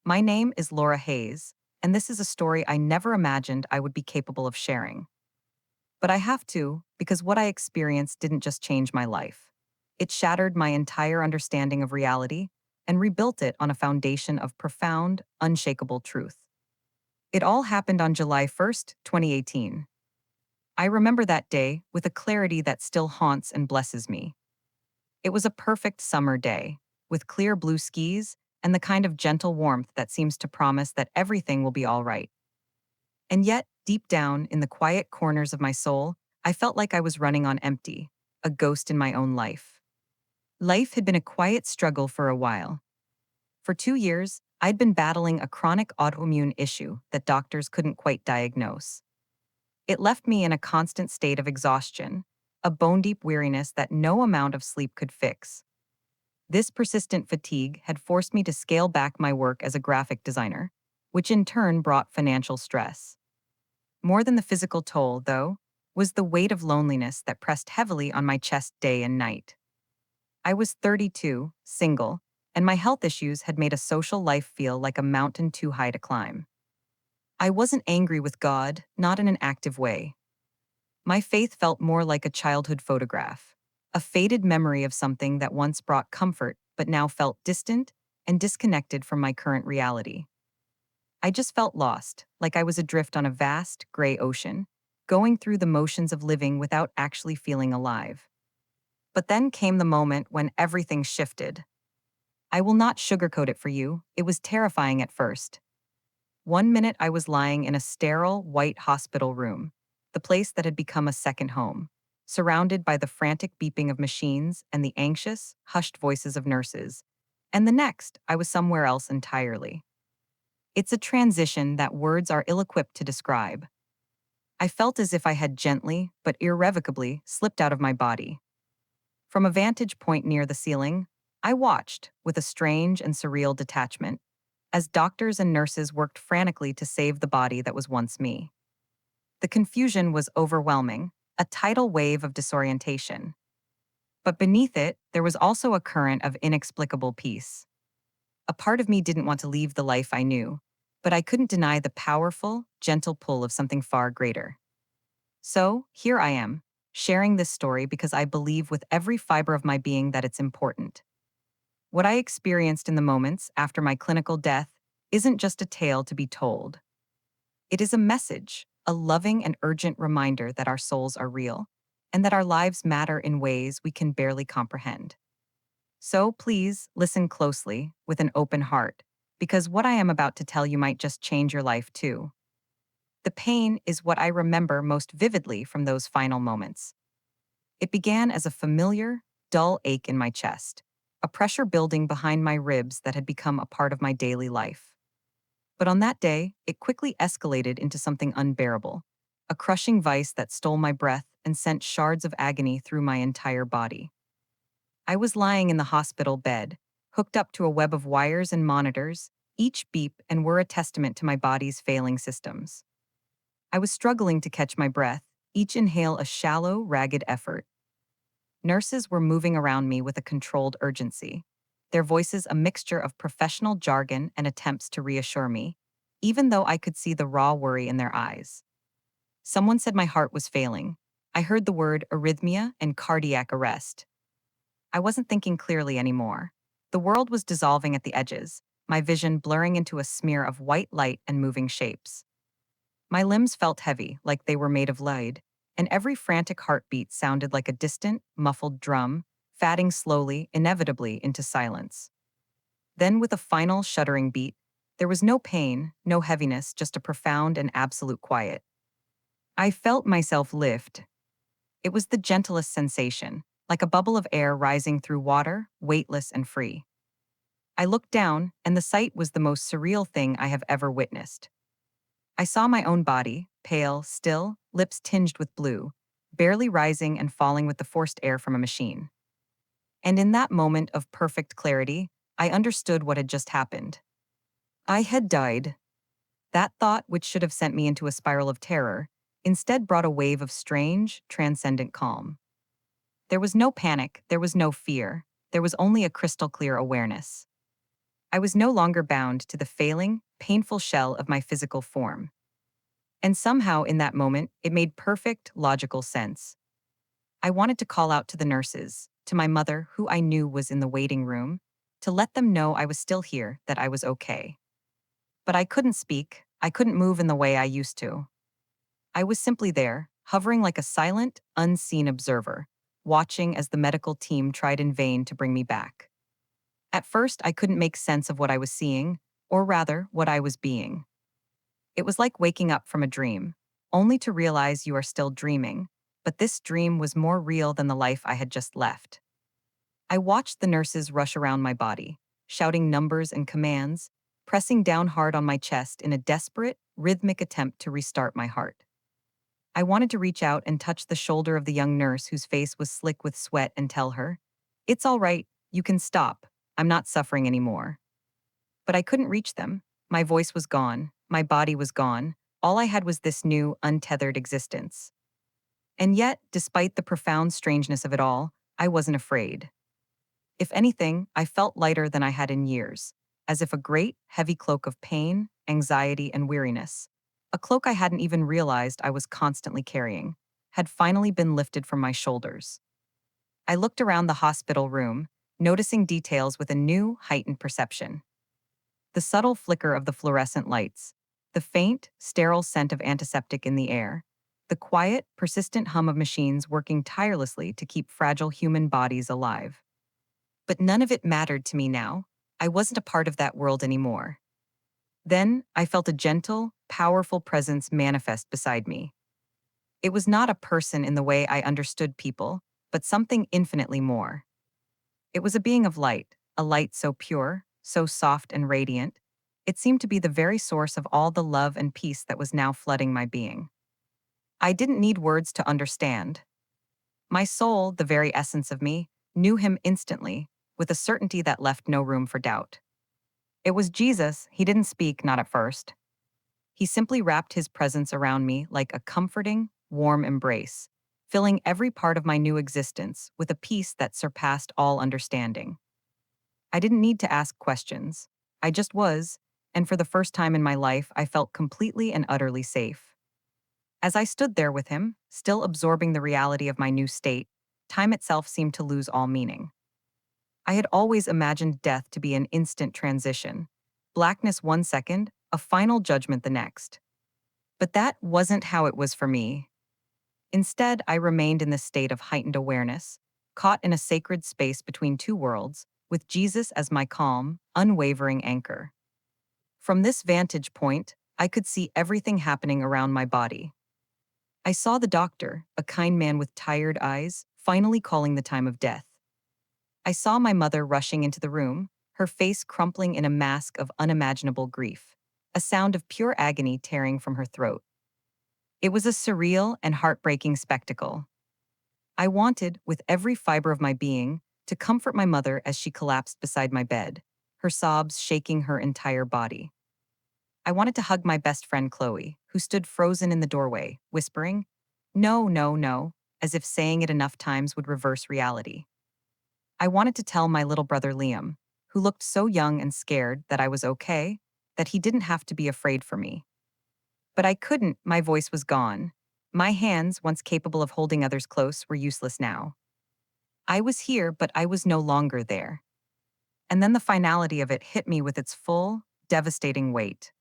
My name is Laura Hayes, and this is a story I never imagined I would be capable of sharing. But I have to, because what I experienced didn't just change my life. It shattered my entire understanding of reality and rebuilt it on a foundation of profound, unshakable truth. It all happened on July 1st, 2018. I remember that day with a clarity that still haunts and blesses me. It was a perfect summer day, with clear blue skies and the kind of gentle warmth that seems to promise that everything will be all right. And yet, deep down in the quiet corners of my soul, I felt like I was running on empty, a ghost in my own life. Life had been a quiet struggle for a while. For 2 years, I'd been battling a chronic autoimmune issue that doctors couldn't quite diagnose. It left me in a constant state of exhaustion, a bone-deep weariness that no amount of sleep could fix. This persistent fatigue had forced me to scale back my work as a graphic designer, which in turn brought financial stress. More than the physical toll, though, was the weight of loneliness that pressed heavily on my chest day and night. I was 32, single, and my health issues had made a social life feel like a mountain too high to climb. I wasn't angry with God, not in an active way. My faith felt more like a childhood photograph, a faded memory of something that once brought comfort but now felt distant and disconnected from my current reality. I just felt lost, like I was adrift on a vast, gray ocean, going through the motions of living without actually feeling alive. But then came the moment when everything shifted. I will not sugarcoat it for you, it was terrifying at first. One minute I was lying in a sterile, white hospital room, the place that had become a second home, surrounded by the frantic beeping of machines and the anxious, hushed voices of nurses. And the next, I was somewhere else entirely. It's a transition that words are ill-equipped to describe. I felt as if I had gently, but irrevocably, slipped out of my body. From a vantage point near the ceiling, I watched, with a strange and surreal detachment, as doctors and nurses worked frantically to save the body that was once me. The confusion was overwhelming, a tidal wave of disorientation. But beneath it, there was also a current of inexplicable peace. A part of me didn't want to leave the life I knew, but I couldn't deny the powerful, gentle pull of something far greater. So, here I am, sharing this story because I believe with every fiber of my being that it's important. What I experienced in the moments after my clinical death isn't just a tale to be told. It is a message, a loving and urgent reminder that our souls are real, and that our lives matter in ways we can barely comprehend. So please listen closely with an open heart, because what I am about to tell you might just change your life too. The pain is what I remember most vividly from those final moments. It began as a familiar, dull ache in my chest, a pressure building behind my ribs that had become a part of my daily life. But on that day, it quickly escalated into something unbearable, a crushing vice that stole my breath and sent shards of agony through my entire body. I was lying in the hospital bed, hooked up to a web of wires and monitors, each beep and were a testament to my body's failing systems. I was struggling to catch my breath, each inhale a shallow, ragged effort. Nurses were moving around me with a controlled urgency, their voices a mixture of professional jargon and attempts to reassure me, even though I could see the raw worry in their eyes. Someone said my heart was failing. I heard the word arrhythmia and cardiac arrest. I wasn't thinking clearly anymore. The world was dissolving at the edges, my vision blurring into a smear of white light and moving shapes. My limbs felt heavy, like they were made of lead, and every frantic heartbeat sounded like a distant, muffled drum, fading slowly, inevitably, into silence. Then, with a final shuddering beat, there was no pain, no heaviness, just a profound and absolute quiet. I felt myself lift. It was the gentlest sensation, like a bubble of air rising through water, weightless and free. I looked down, and the sight was the most surreal thing I have ever witnessed. I saw my own body, pale, still, lips tinged with blue, barely rising and falling with the forced air from a machine. And in that moment of perfect clarity, I understood what had just happened. I had died. That thought, which should have sent me into a spiral of terror, instead brought a wave of strange, transcendent calm. There was no panic, there was no fear, there was only a crystal clear awareness. I was no longer bound to the failing, painful shell of my physical form. And somehow, in that moment, it made perfect, logical sense. I wanted to call out to the nurses, to my mother, who I knew was in the waiting room, to let them know I was still here, that I was okay. But I couldn't speak, I couldn't move in the way I used to. I was simply there, hovering like a silent, unseen observer, watching as the medical team tried in vain to bring me back. At first, I couldn't make sense of what I was seeing, or rather, what I was being. It was like waking up from a dream, only to realize you are still dreaming, but this dream was more real than the life I had just left. I watched the nurses rush around my body, shouting numbers and commands, pressing down hard on my chest in a desperate, rhythmic attempt to restart my heart. I wanted to reach out and touch the shoulder of the young nurse whose face was slick with sweat and tell her, "It's all right, you can stop, I'm not suffering anymore." But I couldn't reach them. My voice was gone, my body was gone, all I had was this new, untethered existence. And yet, despite the profound strangeness of it all, I wasn't afraid. If anything, I felt lighter than I had in years, as if a great, heavy cloak of pain, anxiety, and weariness, a cloak I hadn't even realized I was constantly carrying, had finally been lifted from my shoulders. I looked around the hospital room, noticing details with a new, heightened perception. The subtle flicker of the fluorescent lights, the faint, sterile scent of antiseptic in the air, the quiet, persistent hum of machines working tirelessly to keep fragile human bodies alive. But none of it mattered to me now. I wasn't a part of that world anymore. Then I felt a gentle, powerful presence manifest beside me. It was not a person in the way I understood people, but something infinitely more. It was a being of light, a light so pure, so soft and radiant. It seemed to be the very source of all the love and peace that was now flooding my being. I didn't need words to understand. My soul, the very essence of me, knew him instantly, with a certainty that left no room for doubt. It was Jesus. He didn't speak, not at first. He simply wrapped his presence around me like a comforting, warm embrace, filling every part of my new existence with a peace that surpassed all understanding. I didn't need to ask questions. I just was, and for the first time in my life, I felt completely and utterly safe. As I stood there with him, still absorbing the reality of my new state, time itself seemed to lose all meaning. I had always imagined death to be an instant transition, blackness 1 second, a final judgment the next. But that wasn't how it was for me. Instead, I remained in this state of heightened awareness, caught in a sacred space between two worlds, with Jesus as my calm, unwavering anchor. From this vantage point, I could see everything happening around my body. I saw the doctor, a kind man with tired eyes, finally calling the time of death. I saw my mother rushing into the room, her face crumpling in a mask of unimaginable grief, a sound of pure agony tearing from her throat. It was a surreal and heartbreaking spectacle. I wanted, with every fiber of my being, to comfort my mother as she collapsed beside my bed, her sobs shaking her entire body. I wanted to hug my best friend Chloe, who stood frozen in the doorway, whispering, "No, no, no," as if saying it enough times would reverse reality. I wanted to tell my little brother Liam, who looked so young and scared, that I was okay, that he didn't have to be afraid for me. But I couldn't, my voice was gone. My hands, once capable of holding others close, were useless now. I was here, but I was no longer there. And then the finality of it hit me with its full, devastating weight.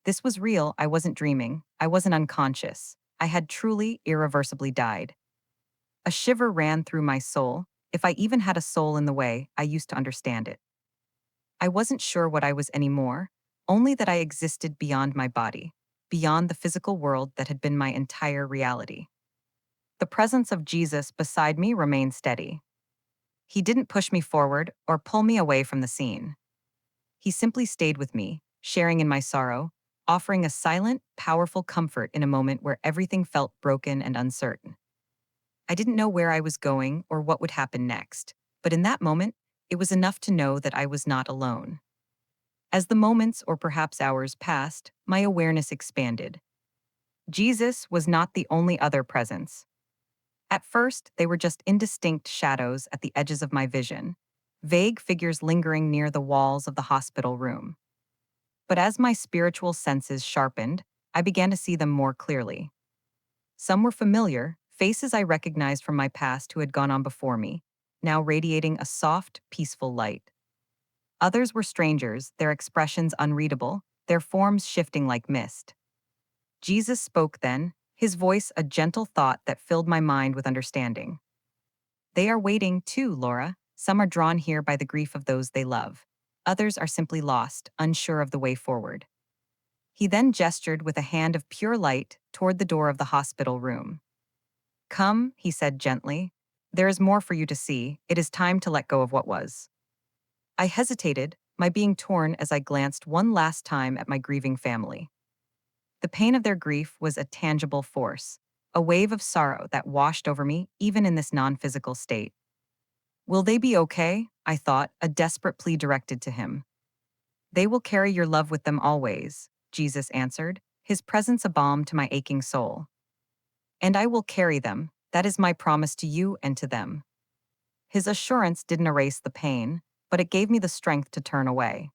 This was real. I wasn't dreaming. I wasn't unconscious. I had truly, irreversibly died. A shiver ran through my soul. If I even had a soul in the way I used to understand it. I wasn't sure what I was anymore, only that I existed beyond my body, beyond the physical world that had been my entire reality. The presence of Jesus beside me remained steady. He didn't push me forward or pull me away from the scene. He simply stayed with me, sharing in my sorrow, offering a silent, powerful comfort in a moment where everything felt broken and uncertain. I didn't know where I was going or what would happen next, but in that moment, it was enough to know that I was not alone. As the moments or perhaps hours passed, my awareness expanded. Jesus was not the only other presence. At first, they were just indistinct shadows at the edges of my vision, vague figures lingering near the walls of the hospital room. But as my spiritual senses sharpened, I began to see them more clearly. Some were familiar, faces I recognized from my past who had gone on before me, now radiating a soft, peaceful light. Others were strangers, their expressions unreadable, their forms shifting like mist. Jesus spoke then, his voice a gentle thought that filled my mind with understanding. They are waiting too, Laura. Some are drawn here by the grief of those they love. Others are simply lost, unsure of the way forward. He then gestured with a hand of pure light toward the door of the hospital room. Come, he said gently. There is more for you to see. It is time to let go of what was. I hesitated, my being torn as I glanced one last time at my grieving family. The pain of their grief was a tangible force, a wave of sorrow that washed over me even in this non-physical state. Will they be okay? I thought, a desperate plea directed to him. They will carry your love with them always, Jesus answered, his presence a balm to my aching soul. And I will carry them, that is my promise to you and to them. His assurance didn't erase the pain, but it gave me the strength to turn away.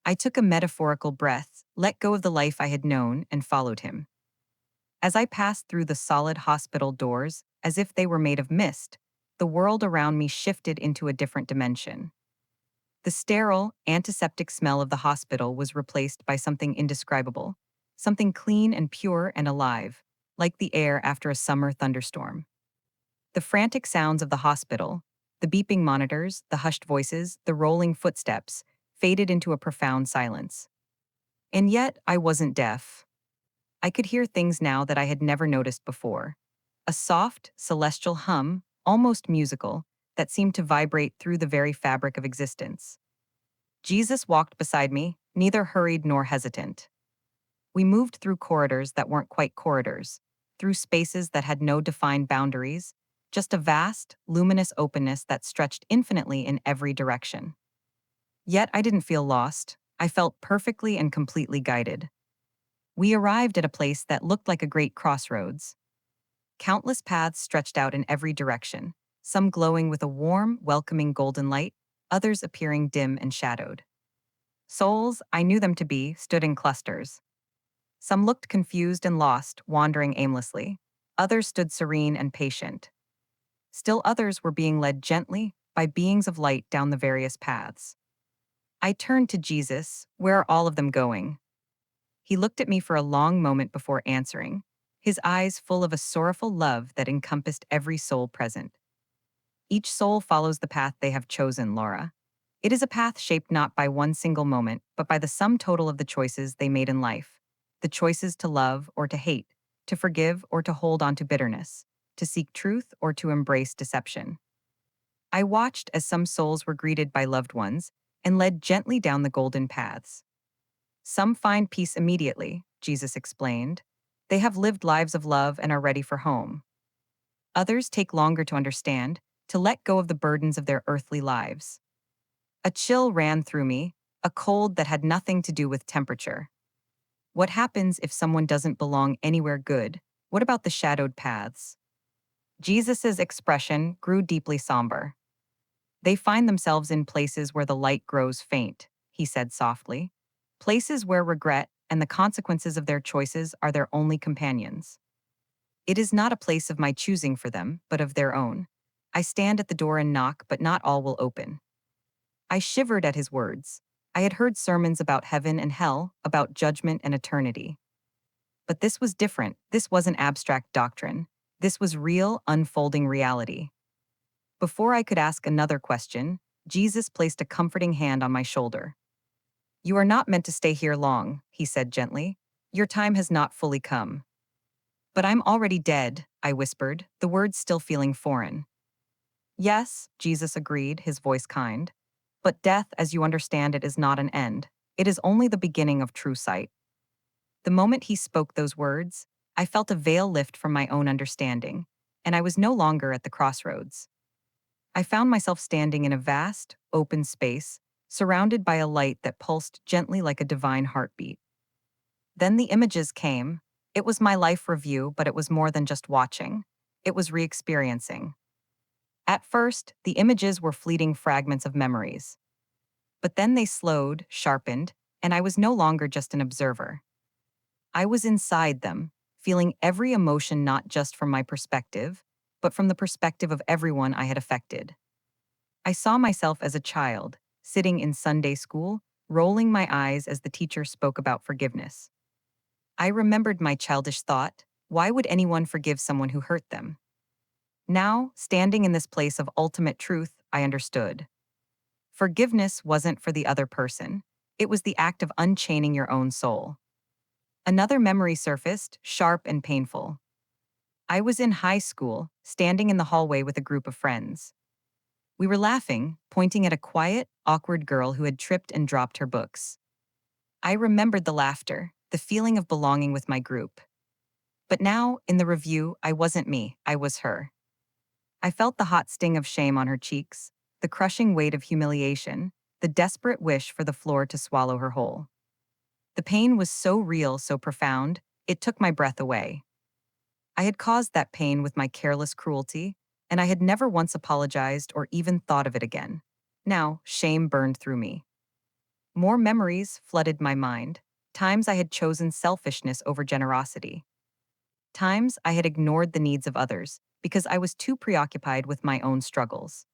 I took a metaphorical breath, let go of the life I had known, and followed him. As I passed through the solid hospital doors, as if they were made of mist, the world around me shifted into a different dimension. The sterile, antiseptic smell of the hospital was replaced by something indescribable, something clean and pure and alive, like the air after a summer thunderstorm. The frantic sounds of the hospital, the beeping monitors, the hushed voices, the rolling footsteps, faded into a profound silence. And yet, I wasn't deaf. I could hear things now that I had never noticed before. A soft, celestial hum, almost musical, that seemed to vibrate through the very fabric of existence. Jesus walked beside me, neither hurried nor hesitant. We moved through corridors that weren't quite corridors, through spaces that had no defined boundaries, just a vast, luminous openness that stretched infinitely in every direction. Yet I didn't feel lost. I felt perfectly and completely guided. We arrived at a place that looked like a great crossroads. Countless paths stretched out in every direction, some glowing with a warm, welcoming golden light, others appearing dim and shadowed. Souls, I knew them to be, stood in clusters. Some looked confused and lost, wandering aimlessly. Others stood serene and patient. Still others were being led gently by beings of light down the various paths. I turned to Jesus. Where are all of them going? He looked at me for a long moment before answering, his eyes full of a sorrowful love that encompassed every soul present. Each soul follows the path they have chosen, Laura. It is a path shaped not by one single moment, but by the sum total of the choices they made in life. The choices to love or to hate, to forgive or to hold on to bitterness, to seek truth or to embrace deception. I watched as some souls were greeted by loved ones and led gently down the golden paths. Some find peace immediately, Jesus explained. They have lived lives of love and are ready for home. Others take longer to understand, to let go of the burdens of their earthly lives. A chill ran through me, a cold that had nothing to do with temperature. What happens if someone doesn't belong anywhere good? What about the shadowed paths? Jesus' expression grew deeply somber. They find themselves in places where the light grows faint, he said softly. Places where regret and the consequences of their choices are their only companions. It is not a place of my choosing for them, but of their own. I stand at the door and knock, but not all will open. I shivered at his words. I had heard sermons about heaven and hell, about judgment and eternity. But this was different. This wasn't abstract doctrine. This was real, unfolding reality. Before I could ask another question, Jesus placed a comforting hand on my shoulder. You are not meant to stay here long, he said gently. Your time has not fully come. But I'm already dead, I whispered, the words still feeling foreign. Yes, Jesus agreed, his voice kind. But death, as you understand it, is not an end. It is only the beginning of true sight. The moment he spoke those words, I felt a veil lift from my own understanding, and I was no longer at the crossroads. I found myself standing in a vast, open space, surrounded by a light that pulsed gently like a divine heartbeat. Then the images came. It was my life review, but it was more than just watching. It was re-experiencing. At first, the images were fleeting fragments of memories. But then they slowed, sharpened, and I was no longer just an observer. I was inside them, feeling every emotion not just from my perspective, but from the perspective of everyone I had affected. I saw myself as a child, sitting in Sunday school, rolling my eyes as the teacher spoke about forgiveness. I remembered my childish thought, why would anyone forgive someone who hurt them? Now, standing in this place of ultimate truth, I understood. Forgiveness wasn't for the other person, it was the act of unchaining your own soul. Another memory surfaced, sharp and painful. I was in high school, standing in the hallway with a group of friends. We were laughing, pointing at a quiet, awkward girl who had tripped and dropped her books. I remembered the laughter, the feeling of belonging with my group. But now, in the review, I wasn't me, I was her. I felt the hot sting of shame on her cheeks, the crushing weight of humiliation, the desperate wish for the floor to swallow her whole. The pain was so real, so profound, it took my breath away. I had caused that pain with my careless cruelty, and I had never once apologized or even thought of it again. Now, shame burned through me. More memories flooded my mind. Times I had chosen selfishness over generosity. Times I had ignored the needs of others because I was too preoccupied with my own struggles.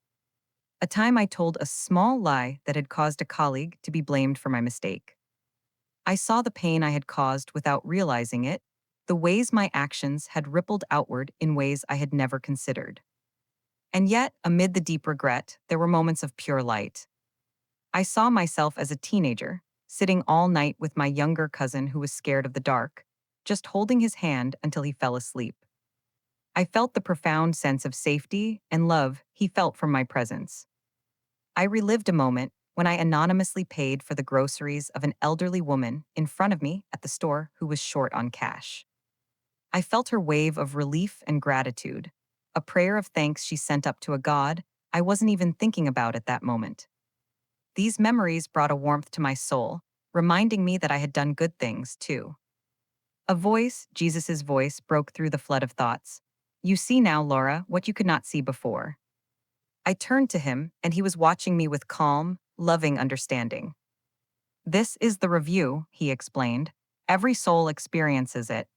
A time I told a small lie that had caused a colleague to be blamed for my mistake. I saw the pain I had caused without realizing it, the ways my actions had rippled outward in ways I had never considered. And yet, amid the deep regret, there were moments of pure light. I saw myself as a teenager, sitting all night with my younger cousin who was scared of the dark, just holding his hand until he fell asleep. I felt the profound sense of safety and love he felt from my presence. I relived a moment when I anonymously paid for the groceries of an elderly woman in front of me at the store who was short on cash. I felt her wave of relief and gratitude, a prayer of thanks she sent up to a God I wasn't even thinking about at that moment. These memories brought a warmth to my soul, reminding me that I had done good things, too. A voice, Jesus' voice, broke through the flood of thoughts. You see now, Laura, what you could not see before. I turned to him, and he was watching me with calm, loving understanding. This is the review, he explained. Every soul experiences it.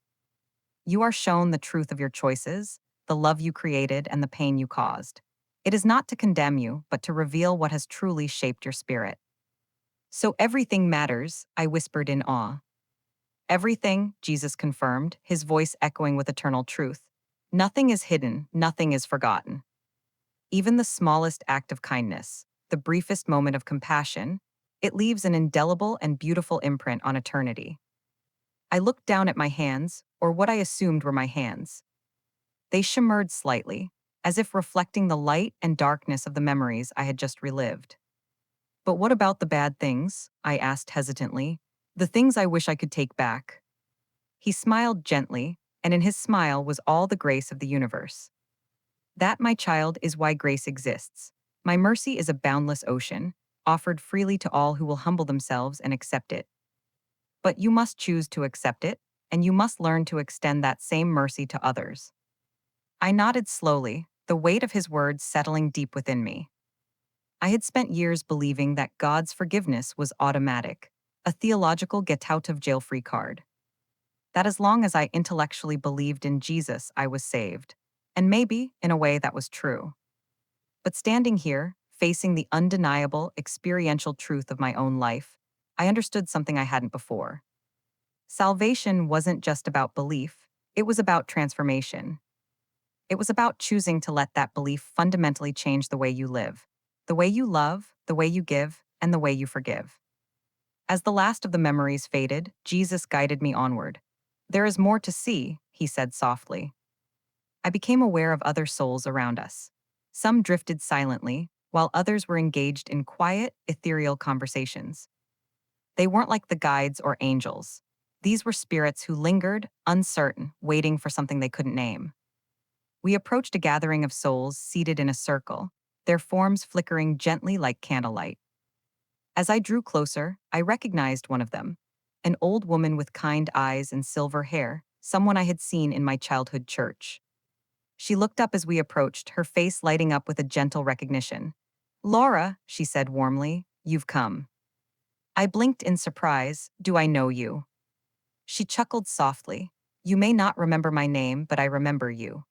You are shown the truth of your choices, the love you created, and the pain you caused. It is not to condemn you, but to reveal what has truly shaped your spirit. So everything matters, I whispered in awe. Everything, Jesus confirmed, his voice echoing with eternal truth. Nothing is hidden, nothing is forgotten. Even the smallest act of kindness, the briefest moment of compassion, it leaves an indelible and beautiful imprint on eternity. I looked down at my hands, or what I assumed were my hands. They shimmered slightly, as if reflecting the light and darkness of the memories I had just relived. But what about the bad things? I asked hesitantly. The things I wish I could take back. He smiled gently, and in his smile was all the grace of the universe. That, my child, is why grace exists. My mercy is a boundless ocean, offered freely to all who will humble themselves and accept it. But you must choose to accept it, and you must learn to extend that same mercy to others. I nodded slowly, the weight of his words settling deep within me. I had spent years believing that God's forgiveness was automatic, a theological get out of jail free card. That as long as I intellectually believed in Jesus, I was saved. And maybe, in a way, that was true. But standing here, facing the undeniable, experiential truth of my own life, I understood something I hadn't before. Salvation wasn't just about belief, it was about transformation. It was about choosing to let that belief fundamentally change the way you live, the way you love, the way you give, and the way you forgive. As the last of the memories faded, Jesus guided me onward. There is more to see, he said softly. I became aware of other souls around us. Some drifted silently, while others were engaged in quiet, ethereal conversations. They weren't like the guides or angels. These were spirits who lingered, uncertain, waiting for something they couldn't name. We approached a gathering of souls seated in a circle, their forms flickering gently like candlelight. As I drew closer, I recognized one of them, an old woman with kind eyes and silver hair, someone I had seen in my childhood church. She looked up as we approached, her face lighting up with a gentle recognition. "Laura," she said warmly, "you've come." I blinked in surprise. "Do I know you?" She chuckled softly. "You may not remember my name, but I remember you.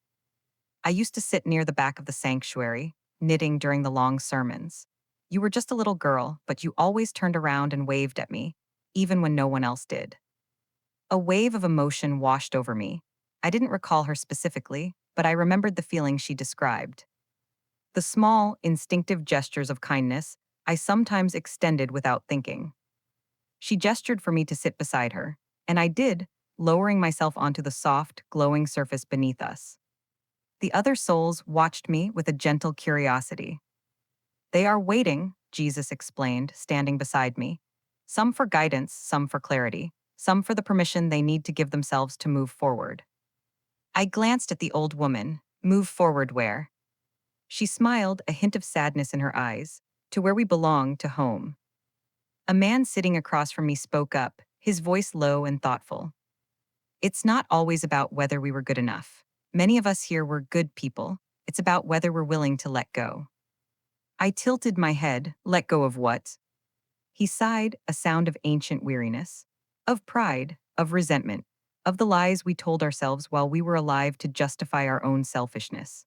I used to sit near the back of the sanctuary, knitting during the long sermons. You were just a little girl, but you always turned around and waved at me, even when no one else did." A wave of emotion washed over me. I didn't recall her specifically, but I remembered the feeling she described. The small, instinctive gestures of kindness I sometimes extended without thinking. She gestured for me to sit beside her, and I did, lowering myself onto the soft, glowing surface beneath us. The other souls watched me with a gentle curiosity. "They are waiting," Jesus explained, standing beside me. "Some for guidance, some for clarity, some for the permission they need to give themselves to move forward." I glanced at the old woman. "Move forward where?" She smiled, a hint of sadness in her eyes. "To where we belong, to home." A man sitting across from me spoke up, his voice low and thoughtful. "It's not always about whether we were good enough. Many of us here were good people. It's about whether we're willing to let go." I tilted my head. "Let go of what?" He sighed, a sound of ancient weariness. "Of pride, of resentment, of the lies we told ourselves while we were alive to justify our own selfishness."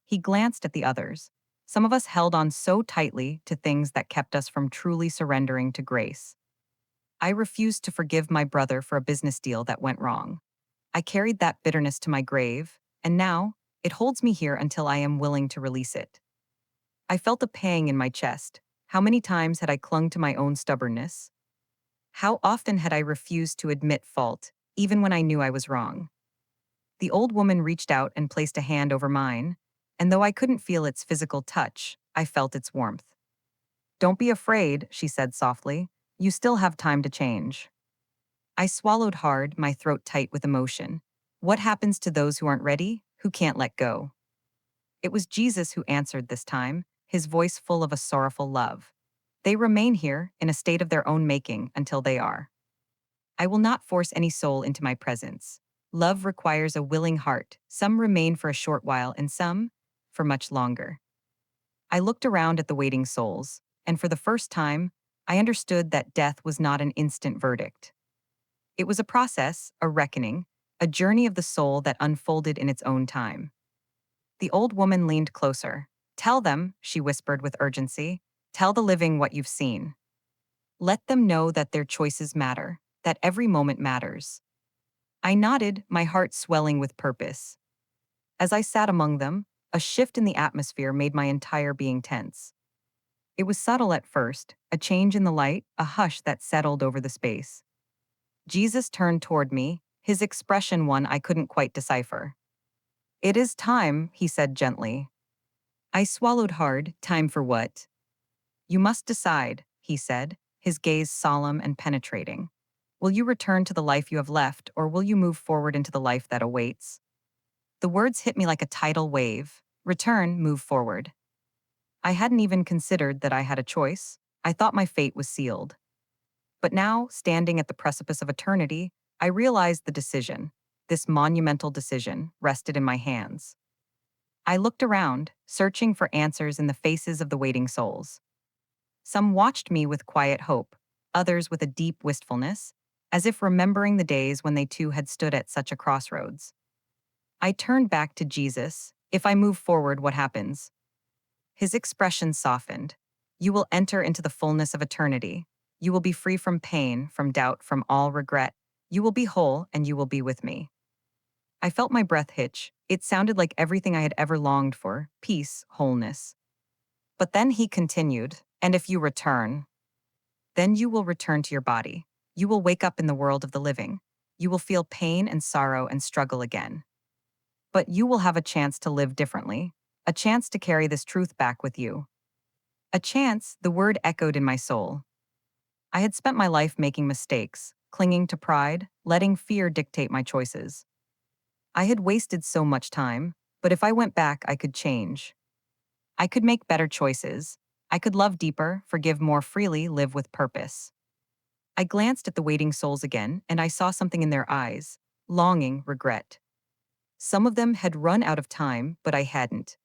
He glanced at the others. Some of us held on so tightly to things that kept us from truly surrendering to grace. I refused to forgive my brother for a business deal that went wrong. I carried that bitterness to my grave, and now, it holds me here until I am willing to release it. I felt a pang in my chest. How many times had I clung to my own stubbornness? How often had I refused to admit fault, even when I knew I was wrong? The old woman reached out and placed a hand over mine, and though I couldn't feel its physical touch, I felt its warmth. "Don't be afraid," she said softly. "You still have time to change." I swallowed hard, my throat tight with emotion. What happens to those who aren't ready, who can't let go? It was Jesus who answered this time, his voice full of a sorrowful love. "They remain here, in a state of their own making, until they are. I will not force any soul into my presence. Love requires a willing heart. Some remain for a short while, and some for much longer." I looked around at the waiting souls, and for the first time, I understood that death was not an instant verdict. It was a process, a reckoning, a journey of the soul that unfolded in its own time. The old woman leaned closer. "Tell them," she whispered with urgency, "tell the living what you've seen. Let them know that their choices matter, that every moment matters." I nodded, my heart swelling with purpose. As I sat among them, a shift in the atmosphere made my entire being tense. It was subtle at first, a change in the light, a hush that settled over the space. Jesus turned toward me, his expression one I couldn't quite decipher. "It is time," he said gently. I swallowed hard. "Time for what?" "You must decide," he said, his gaze solemn and penetrating. "Will you return to the life you have left, or will you move forward into the life that awaits?" The words hit me like a tidal wave. Return, move forward. I hadn't even considered that I had a choice. I thought my fate was sealed. But now, standing at the precipice of eternity, I realized the decision, this monumental decision, rested in my hands. I looked around, searching for answers in the faces of the waiting souls. Some watched me with quiet hope, others with a deep wistfulness, as if remembering the days when they too had stood at such a crossroads. I turned back to Jesus. "If I move forward, what happens?" His expression softened. "You will enter into the fullness of eternity. You will be free from pain, from doubt, from all regret. You will be whole, and you will be with me." I felt my breath hitch. It sounded like everything I had ever longed for: peace, wholeness. But then he continued, "And if you return, then you will return to your body. You will wake up in the world of the living. You will feel pain and sorrow and struggle again. But you will have a chance to live differently, a chance to carry this truth back with you." A chance, the word echoed in my soul. I had spent my life making mistakes, clinging to pride, letting fear dictate my choices. I had wasted so much time, but if I went back, I could change. I could make better choices. I could love deeper, forgive more freely, live with purpose. I glanced at the waiting souls again, and I saw something in their eyes: longing, regret. Some of them had run out of time, but I hadn't.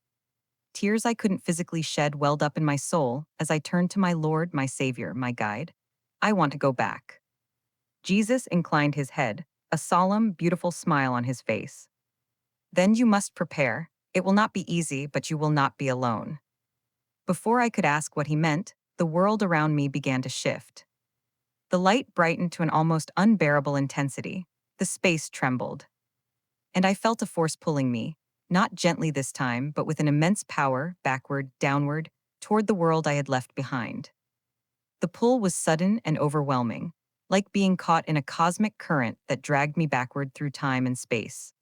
Tears I couldn't physically shed welled up in my soul as I turned to my Lord, my Savior, my guide. I want to go back. Jesus inclined his head, a solemn, beautiful smile on his face. Then you must prepare. It will not be easy, but you will not be alone. Before I could ask what he meant, the world around me began to shift. The light brightened to an almost unbearable intensity. The space trembled. And I felt a force pulling me, not gently this time, but with an immense power, backward, downward, toward the world I had left behind. The pull was sudden and overwhelming, like being caught in a cosmic current that dragged me backward through time and space.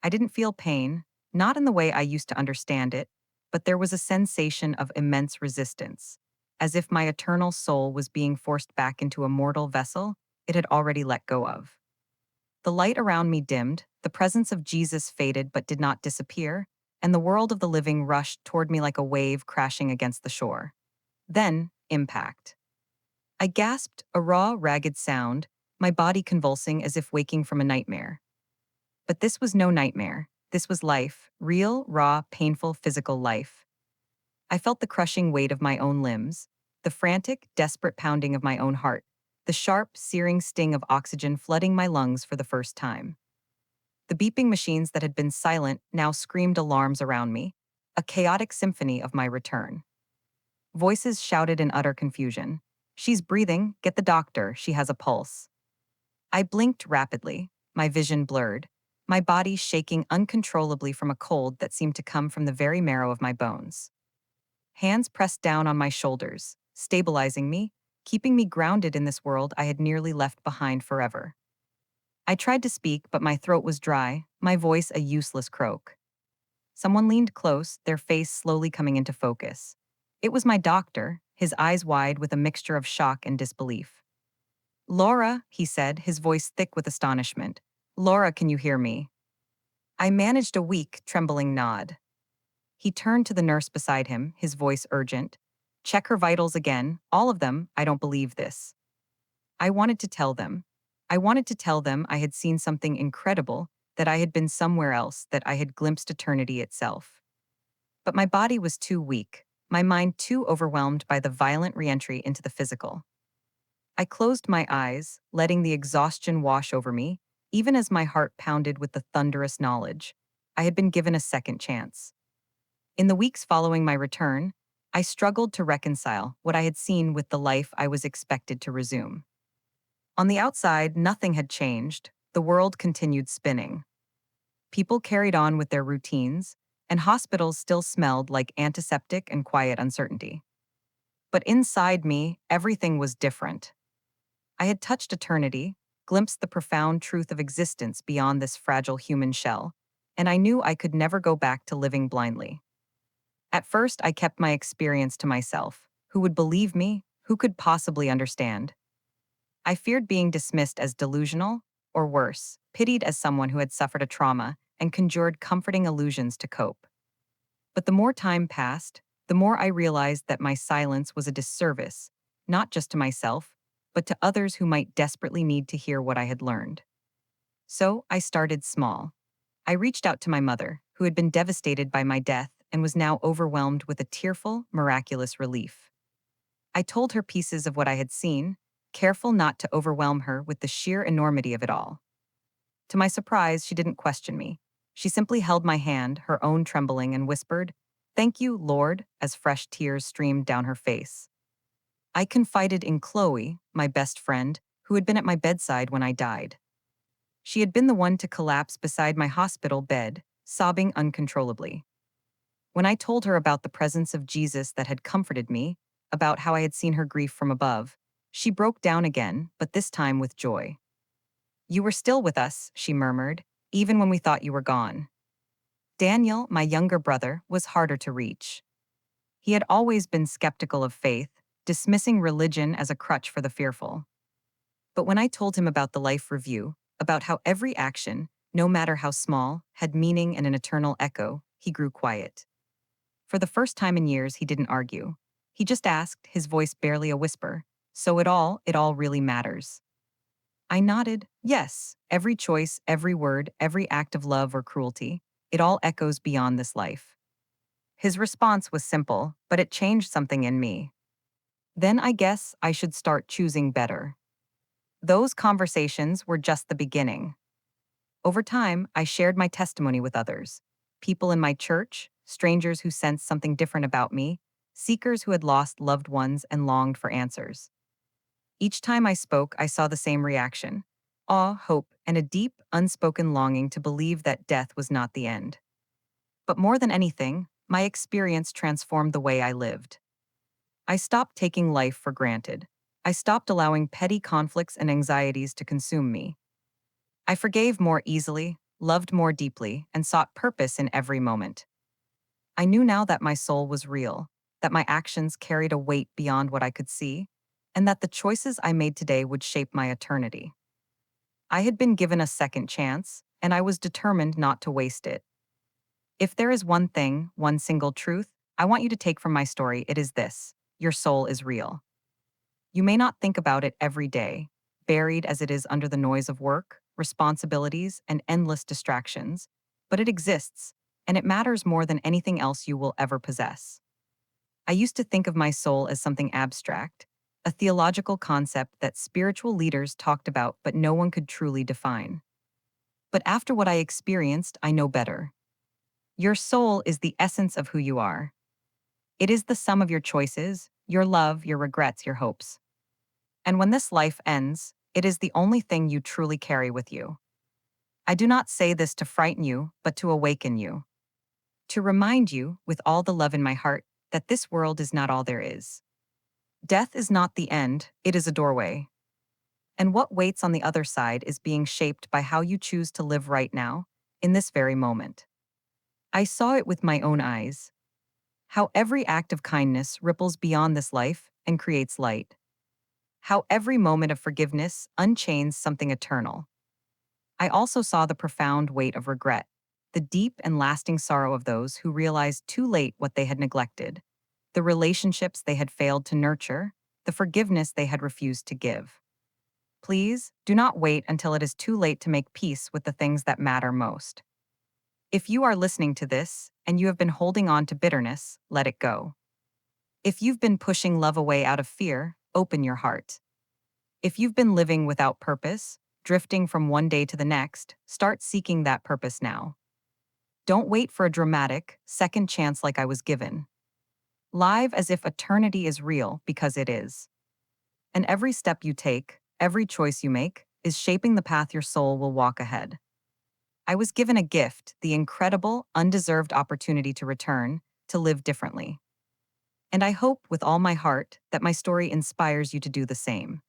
I didn't feel pain, not in the way I used to understand it, but there was a sensation of immense resistance, as if my eternal soul was being forced back into a mortal vessel it had already let go of. The light around me dimmed, the presence of Jesus faded but did not disappear, and the world of the living rushed toward me like a wave crashing against the shore. Then, impact. I gasped, a raw, ragged sound, my body convulsing as if waking from a nightmare. But this was no nightmare. This was life, real, raw, painful, physical life. I felt the crushing weight of my own limbs, the frantic, desperate pounding of my own heart, the sharp, searing sting of oxygen flooding my lungs for the first time. The beeping machines that had been silent now screamed alarms around me, a chaotic symphony of my return. Voices shouted in utter confusion. She's breathing, get the doctor, she has a pulse. I blinked rapidly, my vision blurred, my body shaking uncontrollably from a cold that seemed to come from the very marrow of my bones. Hands pressed down on my shoulders, stabilizing me, keeping me grounded in this world I had nearly left behind forever. I tried to speak, but my throat was dry, my voice a useless croak. Someone leaned close, their face slowly coming into focus. It was my doctor, his eyes wide with a mixture of shock and disbelief. "Laura," he said, his voice thick with astonishment. "Laura, can you hear me?" I managed a weak, trembling nod. He turned to the nurse beside him, his voice urgent. "Check her vitals again, all of them, I don't believe this." I wanted to tell them. I wanted to tell them I had seen something incredible, that I had been somewhere else, that I had glimpsed eternity itself. But my body was too weak, my mind too overwhelmed by the violent reentry into the physical. I closed my eyes, letting the exhaustion wash over me, even as my heart pounded with the thunderous knowledge. I had been given a second chance. In the weeks following my return, I struggled to reconcile what I had seen with the life I was expected to resume. On the outside, nothing had changed. The world continued spinning. People carried on with their routines, and hospitals still smelled like antiseptic and quiet uncertainty. But inside me, everything was different. I had touched eternity, glimpsed the profound truth of existence beyond this fragile human shell, and I knew I could never go back to living blindly. At first, I kept my experience to myself. Who would believe me? Who could possibly understand? I feared being dismissed as delusional, or worse, pitied as someone who had suffered a trauma and conjured comforting illusions to cope. But the more time passed, the more I realized that my silence was a disservice, not just to myself, but to others who might desperately need to hear what I had learned. So I started small. I reached out to my mother, who had been devastated by my death and was now overwhelmed with a tearful, miraculous relief. I told her pieces of what I had seen, careful not to overwhelm her with the sheer enormity of it all. To my surprise, she didn't question me. She simply held my hand, her own trembling, and whispered, "Thank you, Lord," as fresh tears streamed down her face. I confided in Chloe, my best friend, who had been at my bedside when I died. She had been the one to collapse beside my hospital bed, sobbing uncontrollably. When I told her about the presence of Jesus that had comforted me, about how I had seen her grief from above, she broke down again, but this time with joy. "You were still with us," she murmured, "even when we thought you were gone." Daniel, my younger brother, was harder to reach. He had always been skeptical of faith, dismissing religion as a crutch for the fearful. But when I told him about the life review, about how every action, no matter how small, had meaning and an eternal echo, he grew quiet. For the first time in years, he didn't argue. He just asked, his voice barely a whisper, "So it all really matters." I nodded, yes, every choice, every word, every act of love or cruelty, it all echoes beyond this life. His response was simple, but it changed something in me. Then I guess I should start choosing better. Those conversations were just the beginning. Over time, I shared my testimony with others. People in my church, strangers who sensed something different about me, seekers who had lost loved ones and longed for answers. Each time I spoke, I saw the same reaction: awe, hope, and a deep, unspoken longing to believe that death was not the end. But more than anything, my experience transformed the way I lived. I stopped taking life for granted. I stopped allowing petty conflicts and anxieties to consume me. I forgave more easily, loved more deeply, and sought purpose in every moment. I knew now that my soul was real, that my actions carried a weight beyond what I could see, and that the choices I made today would shape my eternity. I had been given a second chance, and I was determined not to waste it. If there is one thing, one single truth, I want you to take from my story, it is this: your soul is real. You may not think about it every day, buried as it is under the noise of work, responsibilities, and endless distractions, but it exists, and it matters more than anything else you will ever possess. I used to think of my soul as something abstract, a theological concept that spiritual leaders talked about but no one could truly define. But after what I experienced, I know better. Your soul is the essence of who you are. It is the sum of your choices, your love, your regrets, your hopes. And when this life ends, it is the only thing you truly carry with you. I do not say this to frighten you, but to awaken you. To remind you, with all the love in my heart, that this world is not all there is. Death is not the end, it is a doorway. And what waits on the other side is being shaped by how you choose to live right now, in this very moment. I saw it with my own eyes. How every act of kindness ripples beyond this life and creates light. How every moment of forgiveness unchains something eternal. I also saw the profound weight of regret, the deep and lasting sorrow of those who realized too late what they had neglected, the relationships they had failed to nurture, the forgiveness they had refused to give. Please do not wait until it is too late to make peace with the things that matter most. If you are listening to this and you have been holding on to bitterness, let it go. If you've been pushing love away out of fear, open your heart. If you've been living without purpose, drifting from one day to the next, start seeking that purpose now. Don't wait for a dramatic, second chance like I was given. Live as if eternity is real, because it is. And every step you take, every choice you make, is shaping the path your soul will walk ahead. I was given a gift, the incredible, undeserved opportunity to return, to live differently. And I hope with all my heart that my story inspires you to do the same.